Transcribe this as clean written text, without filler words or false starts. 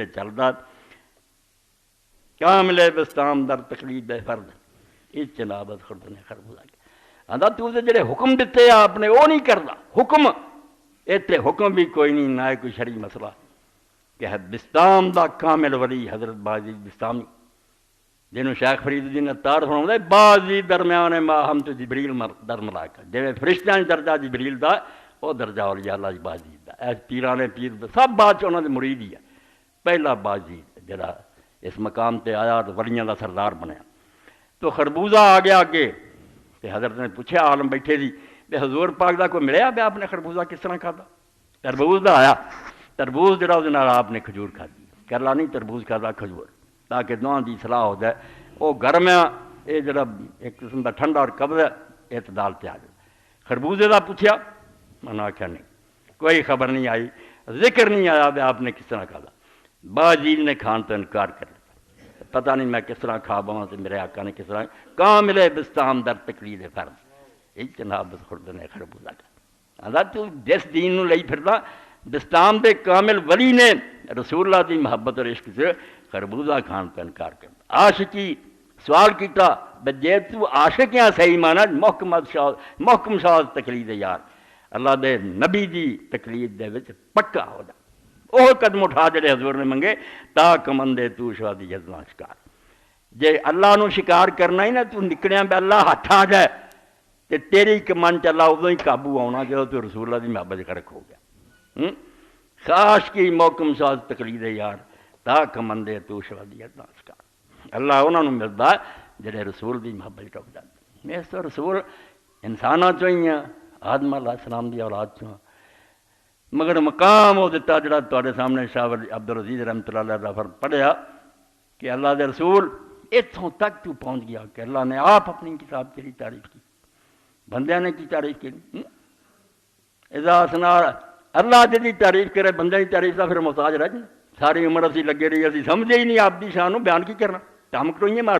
چلتا کامل بستام در تقلید فرد اجتناب خرد نے خربوزہ کیا آدھا تو جڑے حکم دیتے آپ نے وہ نہیں کرتا حکم ایتھے حکم بھی کوئی نہیں نہ کوئی شرعی مسئلہ کہ بستام دا کامل ولی حضرت بازی بستامی جنہوں شیخ فرید الدین عطار فرماتا ہے بازی درمیان ما ہم تو جبریل در ملاقہ جویں فرشتیاں درجہ جبریل دا وہ درجہ اولیاء اللہ بازی دا ایس پیرانے پیر دا سب بات انہوں نے مرید ہی ہے پہلا بازی جڑا اس مقام تے آیا تو ولیاں دا سردار بنیا تو خربوزہ آ گیا آگے کہ حضرت نے پوچھا عالم بیٹھے دی کہ حضور پاک دا کوئی ملیا بے آپ نے خربوزہ کس طرح کھاتا تربوز دا آیا تربوز جڑا اس نال آپ نے کھجور کھا دی کرلا نہیں تربوز کھاتا کھجور تاکہ دونوں دی صلاح ہو جائے وہ گرم ہے یہ جڑا ایک قسم دا ٹھنڈا اور قبض ہے اعتدال تے آ جائے خربوزے دا پوچھا میں نے آخیا نہیں کوئی خبر نہیں آئی ذکر نہیں آیا بے آپ نے کس طرح کھاتا باجیل نے کھان تو انکار کر لیا پتہ نہیں میں کس طرح کھا باں تو میرے آقا نے کس طرح کامل بستام در تقلید فرض اجتناب خرد نے خربوزہ کا آدھا تو جس دین نو لئی پھردا بستام دے کامل ولی نے رسول اللہ دی محبت اور عشق سے خربوزہ کھان تو انکار کر عاشقی سوال کیتا بجے تو عاشق یا صحیح مانا محکم شاز تقلید یار اللہ دے نبی دی تقلید دے وچ پکا ہو جا وہ قدم اٹھا جڑے حضور نے منگے تا کمندے تو شادی جزنا شکار جے اللہ نو شکار کرنا ہی نا تو نکڑیاں بے اللہ ہاتھ آ جائے تے تیری کمان چ اللہ ادوں ہی قابو آنا جدوں تو رسول اللہ دی محبت کرک ہو گیا خاص کی محکم ساز تقلید یار تا کمندے تو شادی جزنا شکار اللہ انہاں نو ملدا جڑے رسول دی محبت ٹپ جاندے میں تو رسول انساناں چوں ہی ہیں آدم علیہ السلام دی اولاد چوں مگر مقام وہ دیتا جڑا تواڈے سامنے شاہ عبدالعزیز رحمۃ اللہ علیہ دا پڑھیا کہ اللہ دے رسول اتھوں تک تو پہنچ گیا کہ اللہ نے آپ اپنی کتاب تیری تعریف کی بندیاں نے کی تعریف کی اذا سنا اللہ جی تعریف کرے بندے کی تعریف دا پھر محتاج رہ جائے ساری عمر اسی لگے رہی اسی سمجھے ہی نہیں آپ دی شان نو بیان کی کرنا ٹمک تو ہی مار